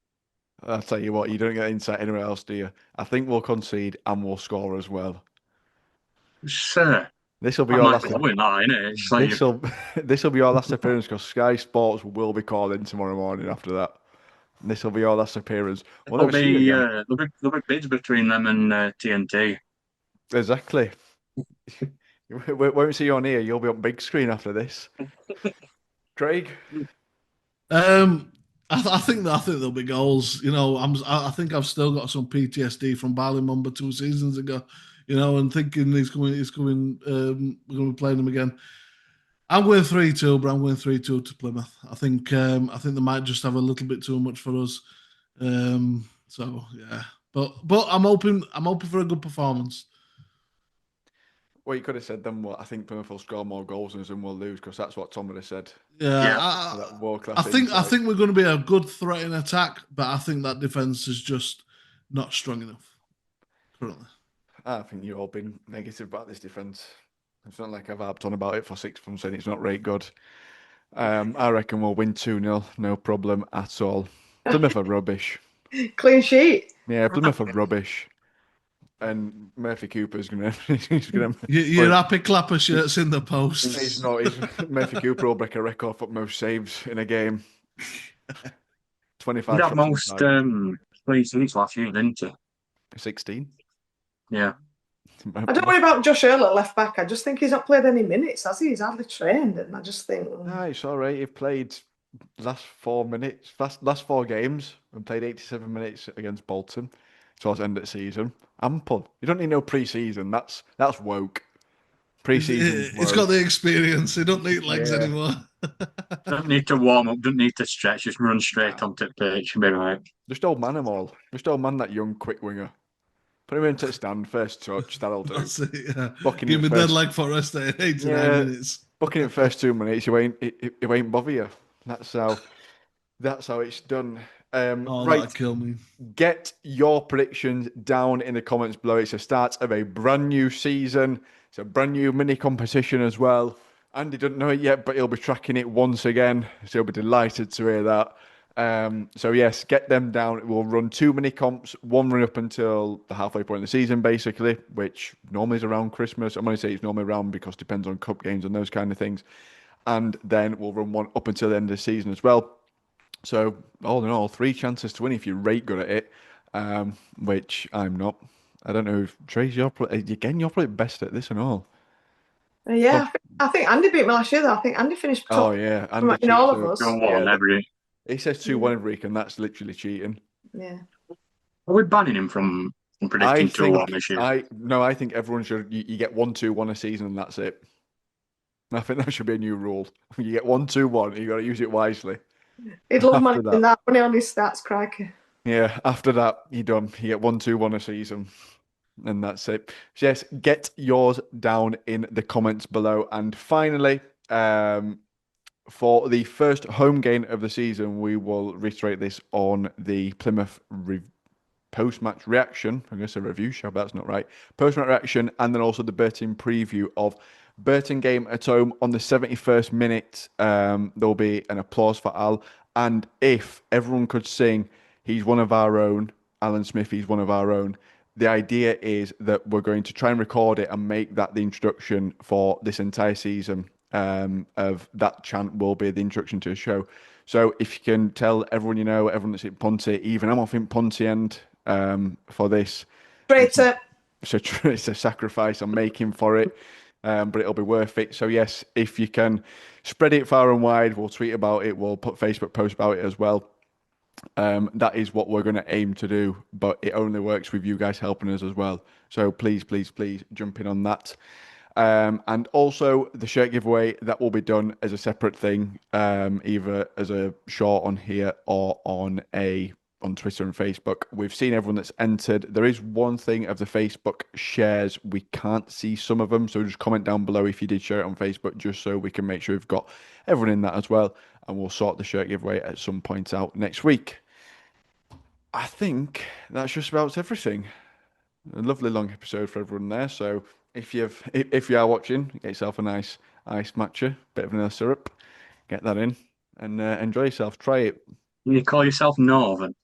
I'll tell you what, you don't get insight anywhere else, do you? I think we'll concede and we'll score as well. Sure. This will be I your might last. be loving that, innit? It's like This will this will be your last appearance because Sky Sports will be calling tomorrow morning after that. This will be your last appearance. We'll there'll never see you be again. there'll be bids between them and TNT. Exactly. We won't see you on here. You'll be on big screen after this. Craig? I think there'll be goals. You know, I think I've still got some PTSD from Barley Mumba 2 seasons ago. You know, and thinking he's coming. We're going to be playing him again. I'm going 3-2, but I'm going 3-2 to Plymouth. I think they might just have a little bit too much for us. So yeah, but I'm hoping for a good performance. Well, you could have said then. Well, I think Plymouth will score more goals than us and we'll lose because that's what Tom would have said. Yeah, Yeah. That world I class. think we're going to be a good threat in attack, but I think that defense is just not strong enough currently. I think you've all been negative about this defence. It's not like I've harped on about it for 6 months saying it's not very good. I reckon we'll win 2-0, no problem at all. Plymouth are rubbish. Clean sheet. Yeah, Plymouth are rubbish. And Murphy Cooper's gonna he's gonna Your happy clapper shirts in the post. he's not Murphy Cooper will break a record for most saves in a game. 25 He had shots on most target. clean sheets last year, didn't he? 16. Yeah. I don't worry about Josh Earl at left back. I just think he's not played any minutes, has he? He's hardly trained, and I just think. No, it's all right. He played last 4 minutes, last 4 games, and played 87 minutes against Bolton towards the end of the season. Ample. You don't need no pre-season. That's woke. Pre-season. It's got the experience. He don't need legs anymore. Don't need to warm up, don't need to stretch, just run straight onto the pitch and be right. Just old man them all. Just old man that young quick winger. Put him into the stand, first touch, that'll do. That's it, yeah. Booking Give it me first- dead leg for rest at 89 minutes. Booking it first 2 minutes, it won't bother you. That's how it's done. Right, That'd kill me. get your predictions down in the comments below. It's the start of a brand new season. It's a brand new mini competition as well. Andy doesn't know it yet, but he'll be tracking it once again. So he'll be delighted to hear that. So yes, get them down. We'll run 2 mini comps, one run up until the halfway point of the season, basically, which normally is around Christmas. I'm going to say it's normally around because it depends on cup games and those kind of things. And then we'll run one up until the end of the season as well. So all in all, 3 chances to win if you're right good at it, which I'm not. I don't know if Tracy, you're probably best at this and all. Yeah, I think Andy beat me last year, though. I think Andy finished top Andy in all of us. Go on, every. He says 2-1 every week, and that's literally cheating. Yeah. Are we banning him from predicting 2-1 this year? I think everyone should. You get 1-2-1 a season, and that's it. I think that should be a new rule. You get 1-2-1, you got to use it wisely. He'd love managing that when he on his stats, crikey. Yeah, after that, you're done. You get 1-2-1 a season. And that's it. So yes, get yours down in the comments below. And finally, for the first home game of the season, we will reiterate this on the Plymouth post-match reaction. I'm going to say review show, but that's not right. Post-match reaction, and then also the Burton preview of Burton game at home on the 71st minute. There'll be an applause for Al. And if everyone could sing, he's one of our own, Alan Smith, he's one of our own. The idea is that we're going to try and record it and make that the introduction for this entire season. Of that chant will be the introduction to the show. So if you can tell everyone you know, everyone that's in Ponty, even I'm off in Ponty end for this. Traitor. So it's a sacrifice I'm making for it, but it'll be worth it. So yes, if you can spread it far and wide, we'll tweet about it. We'll put Facebook posts about it as well. That is what we're going to aim to do, but it only works with you guys helping us as well. So please, please, please jump in on that. And also the shirt giveaway, that will be done as a separate thing, either as a short on here or on Twitter and Facebook. We've seen everyone that's entered. There is one thing of the Facebook shares. We can't see some of them. So just comment down below if you did share it on Facebook, just so we can make sure we've got everyone in that as well. And we'll sort the shirt giveaway at some point out next week. I think that's just about everything. A lovely long episode for everyone there. So if you are watching, get yourself a nice ice matcha, bit of vanilla syrup, get that in, and enjoy yourself. Try it. You call yourself Northern?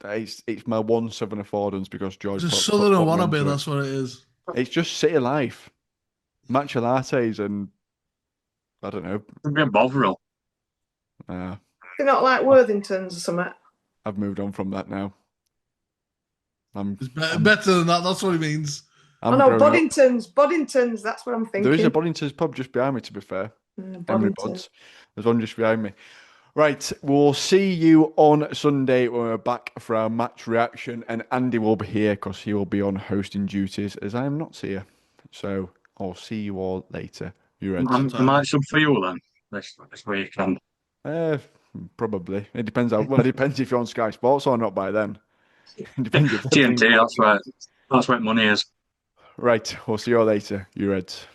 It's my 1/7 affordance because George It's a put southern me wannabe, onto it. that's what it is. It's just city life, matcha lattes, and I don't know. It'd be a Bovril. They're not like Worthingtons or something. I've moved on from that now. It's better than that. That's what it means. I know Boddingtons. That's what I'm thinking. There is a Boddington's pub just behind me, to be fair. Henry Buds. There's one just behind me. Right, we'll see you on Sunday when we're back for our match reaction, and Andy will be here because he will be on hosting duties as I am not here. So I'll see you all later. You ready? I might sub for you then this weekend. Probably. It depends it depends if you're on Sky Sports or not by then. It depends if TNT, that's where money is. Right, we'll see you all later. You Reds.